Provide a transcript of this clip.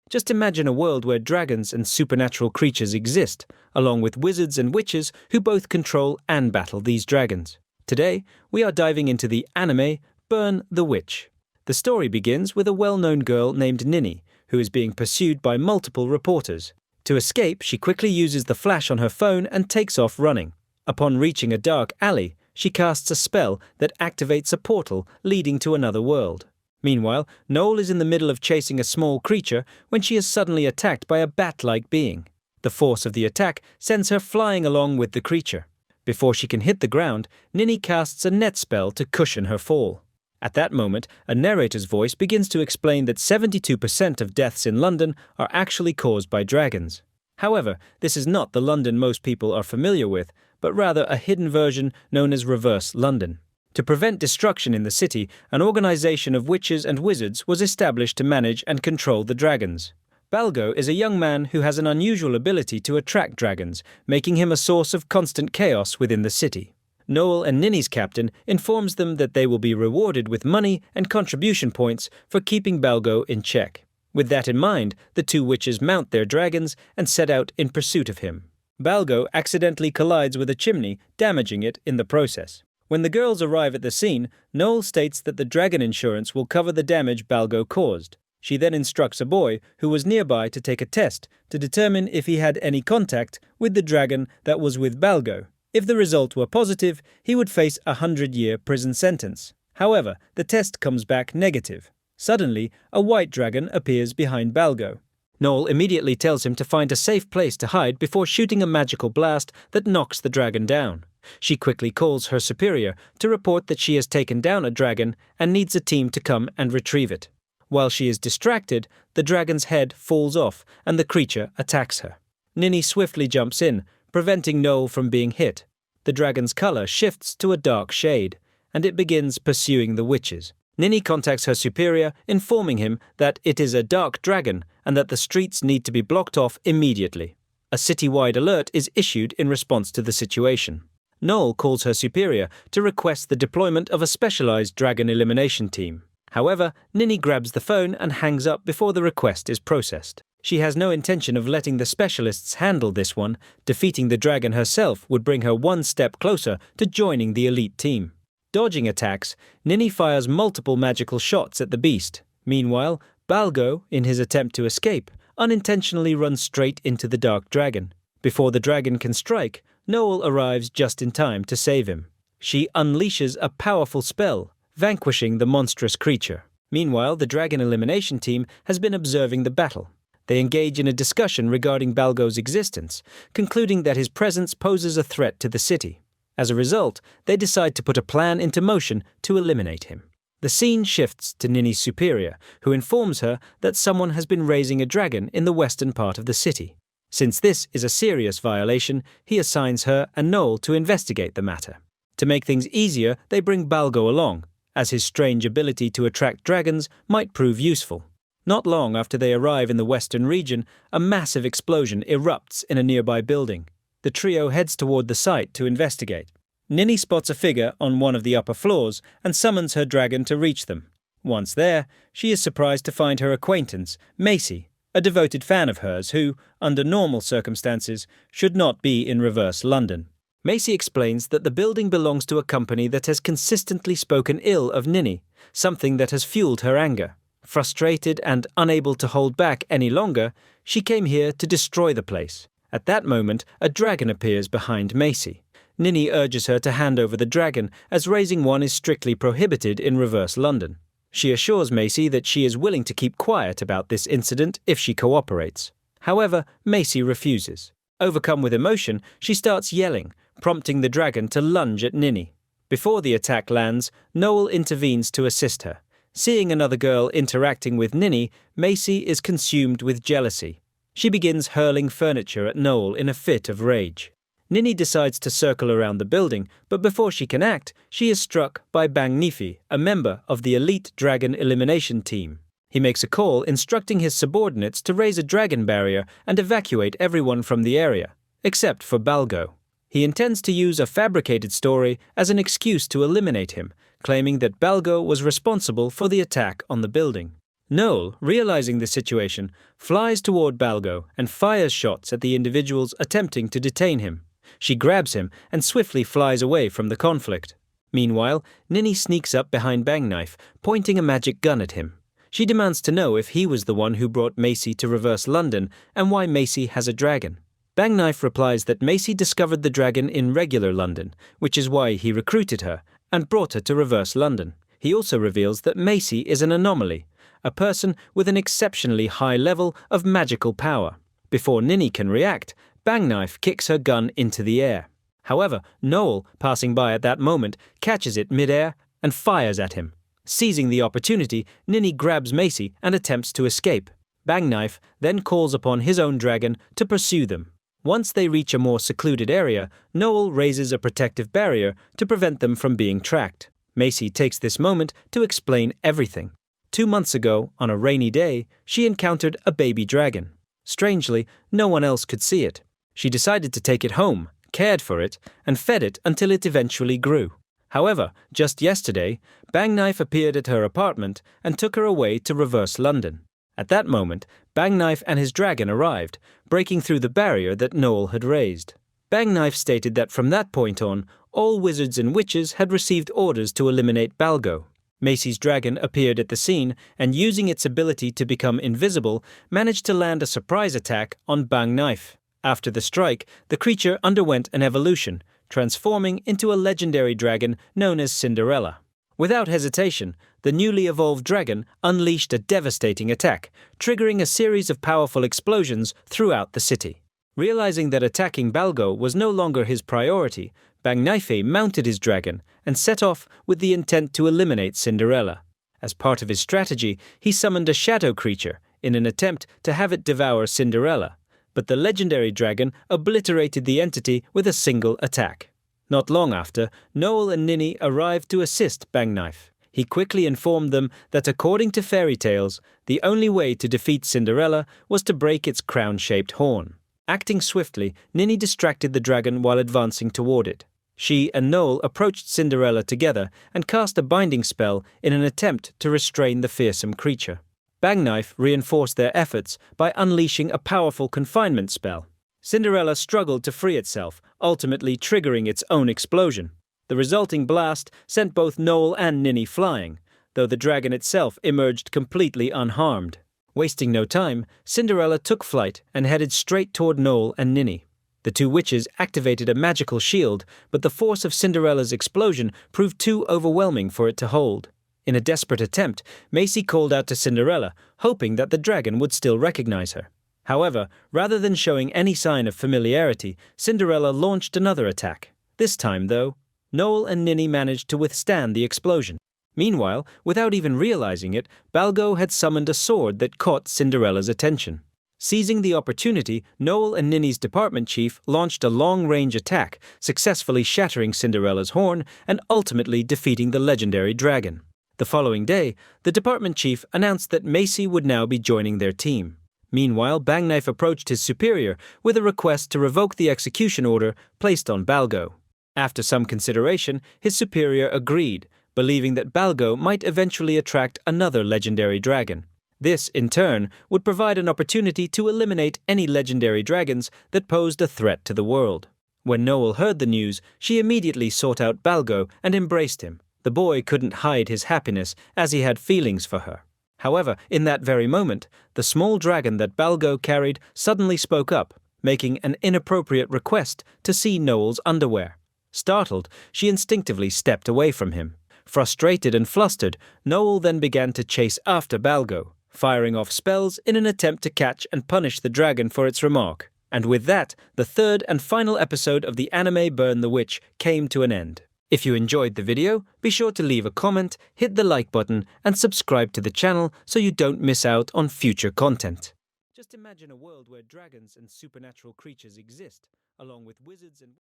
Just imagine a world where dragons and supernatural creatures exist, along with wizards and witches who both control and battle these dragons. Today, we are diving into the anime Burn the Witch. The story begins with a well-known girl named Ninny, who is being pursued by multiple reporters. To escape, she quickly uses the flash on her phone and takes off running. Upon reaching a dark alley, she casts a spell that activates a portal leading to another world. Meanwhile, Noel is in the middle of chasing a small creature when she is suddenly attacked by a bat-like being. The force of the attack sends her flying along with the creature. Before she can hit the ground, Ninny casts a net spell to cushion her fall. At that moment, a narrator's voice begins to explain that 72% of deaths in London are actually caused by dragons. However, this is not the London most people are familiar with, but rather a hidden version known as Reverse London. To prevent destruction in the city, an organization of witches and wizards was established to manage and control the dragons. Balgo is a young man who has an unusual ability to attract dragons, making him a source of constant chaos within the city. Noel and Ninny's captain informs them that they will be rewarded with money and contribution points for keeping Balgo in check. With that in mind, the two witches mount their dragons and set out in pursuit of him. Balgo accidentally collides with a chimney, damaging it in the process. When the girls arrive at the scene, Noel states that the dragon insurance will cover the damage Balgo caused. She then instructs a boy who was nearby to take a test to determine if he had any contact with the dragon that was with Balgo. If the result were positive, he would face a 100-year prison sentence. However, the test comes back negative. Suddenly, a white dragon appears behind Balgo. Noel immediately tells him to find a safe place to hide before shooting a magical blast that knocks the dragon down. She quickly calls her superior to report that she has taken down a dragon and needs a team to come and retrieve it. While she is distracted, the dragon's head falls off and the creature attacks her. Ninny swiftly jumps in, preventing Noel from being hit. The dragon's color shifts to a dark shade, and it begins pursuing the witches. Ninny contacts her superior, informing him that it is a dark dragon and that the streets need to be blocked off immediately. A city-wide alert is issued in response to the situation. Noel calls her superior to request the deployment of a specialized dragon elimination team. However, Ninny grabs the phone and hangs up before the request is processed. She has no intention of letting the specialists handle this one. Defeating the dragon herself would bring her one step closer to joining the elite team. Dodging attacks, Ninny fires multiple magical shots at the beast. Meanwhile, Balgo, in his attempt to escape, unintentionally runs straight into the dark dragon. Before the dragon can strike, Noel arrives just in time to save him. She unleashes a powerful spell, vanquishing the monstrous creature. Meanwhile, the dragon elimination team has been observing the battle. They engage in a discussion regarding Balgo's existence, concluding that his presence poses a threat to the city. As a result, they decide to put a plan into motion to eliminate him. The scene shifts to Ninny's superior, who informs her that someone has been raising a dragon in the western part of the city. Since this is a serious violation, he assigns her and Noel to investigate the matter. To make things easier, they bring Balgo along, as his strange ability to attract dragons might prove useful. Not long after they arrive in the western region, a massive explosion erupts in a nearby building. The trio heads toward the site to investigate. Ninny spots a figure on one of the upper floors and summons her dragon to reach them. Once there, she is surprised to find her acquaintance, Macy, a devoted fan of hers who, under normal circumstances, should not be in Reverse London. Macy explains that the building belongs to a company that has consistently spoken ill of Ninny, something that has fueled her anger. Frustrated and unable to hold back any longer, she came here to destroy the place. At that moment, a dragon appears behind Macy. Ninny urges her to hand over the dragon, as raising one is strictly prohibited in Reverse London. She assures Macy that she is willing to keep quiet about this incident if she cooperates. However, Macy refuses. Overcome with emotion, she starts yelling, prompting the dragon to lunge at Ninny. Before the attack lands, Noel intervenes to assist her. Seeing another girl interacting with Ninny, Macy is consumed with jealousy. She begins hurling furniture at Noel in a fit of rage. Ninny decides to circle around the building, but before she can act, she is struck by Bang Nifi, a member of the elite dragon elimination team. He makes a call instructing his subordinates to raise a dragon barrier and evacuate everyone from the area, except for Balgo. He intends to use a fabricated story as an excuse to eliminate him, claiming that Balgo was responsible for the attack on the building. Noel, realizing the situation, flies toward Balgo and fires shots at the individuals attempting to detain him. She grabs him and swiftly flies away from the conflict. Meanwhile, Ninny sneaks up behind Bangknife, pointing a magic gun at him. She demands to know if he was the one who brought Macy to reverse London and why Macy has a dragon. Bangknife replies that Macy discovered the dragon in regular London, which is why he recruited her and brought her to reverse London. He also reveals that Macy is an anomaly, a person with an exceptionally high level of magical power. Before Ninny can react, Bangknife kicks her gun into the air. However, Noel, passing by at that moment, catches it mid-air and fires at him. Seizing the opportunity, Ninny grabs Macy and attempts to escape. Bangknife then calls upon his own dragon to pursue them. Once they reach a more secluded area, Noel raises a protective barrier to prevent them from being tracked. Macy takes this moment to explain everything. 2 months ago, on a rainy day, she encountered a baby dragon. Strangely, no one else could see it. She decided to take it home, cared for it, and fed it until it eventually grew. However, just yesterday, Bangknife appeared at her apartment and took her away to reverse London. At that moment, Bangknife and his dragon arrived, breaking through the barrier that Noel had raised. Bangknife stated that from that point on, all wizards and witches had received orders to eliminate Balgo. Macy's dragon appeared at the scene and, using its ability to become invisible, managed to land a surprise attack on Bangknife. After the strike, the creature underwent an evolution, transforming into a legendary dragon known as Cinderella. Without hesitation, the newly evolved dragon unleashed a devastating attack, triggering a series of powerful explosions throughout the city. Realizing that attacking Balgo was no longer his priority, Bangknife mounted his dragon and set off with the intent to eliminate Cinderella. As part of his strategy, he summoned a shadow creature in an attempt to have it devour Cinderella, but the legendary dragon obliterated the entity with a single attack. Not long after, Noel and Ninny arrived to assist Bangknife. He quickly informed them that according to fairy tales, the only way to defeat Cinderella was to break its crown-shaped horn. Acting swiftly, Ninny distracted the dragon while advancing toward it. She and Noel approached Cinderella together and cast a binding spell in an attempt to restrain the fearsome creature. Bangknife reinforced their efforts by unleashing a powerful confinement spell. Cinderella struggled to free itself, ultimately triggering its own explosion. The resulting blast sent both Noel and Ninny flying, though the dragon itself emerged completely unharmed. Wasting no time, Cinderella took flight and headed straight toward Noel and Ninny. The two witches activated a magical shield, but the force of Cinderella's explosion proved too overwhelming for it to hold. In a desperate attempt, Macy called out to Cinderella, hoping that the dragon would still recognize her. However, rather than showing any sign of familiarity, Cinderella launched another attack. This time, though, Noel and Ninny managed to withstand the explosion. Meanwhile, without even realizing it, Balgo had summoned a sword that caught Cinderella's attention. Seizing the opportunity, Noel and Ninny's department chief launched a long-range attack, successfully shattering Cinderella's horn and ultimately defeating the legendary dragon. The following day, the department chief announced that Macy would now be joining their team. Meanwhile, Bangknife approached his superior with a request to revoke the execution order placed on Balgo. After some consideration, his superior agreed, believing that Balgo might eventually attract another legendary dragon. This, in turn, would provide an opportunity to eliminate any legendary dragons that posed a threat to the world. When Noel heard the news, she immediately sought out Balgo and embraced him. The boy couldn't hide his happiness as he had feelings for her. However, in that very moment, the small dragon that Balgo carried suddenly spoke up, making an inappropriate request to see Noel's underwear. Startled, she instinctively stepped away from him. Frustrated and flustered, Noel then began to chase after Balgo, firing off spells in an attempt to catch and punish the dragon for its remark. And with that, the third and final episode of the anime Burn the Witch came to an end. If you enjoyed the video, be sure to leave a comment, hit the like button, and subscribe to the channel so you don't miss out on future content. Just imagine a world where dragons and supernatural creatures exist, along with wizards and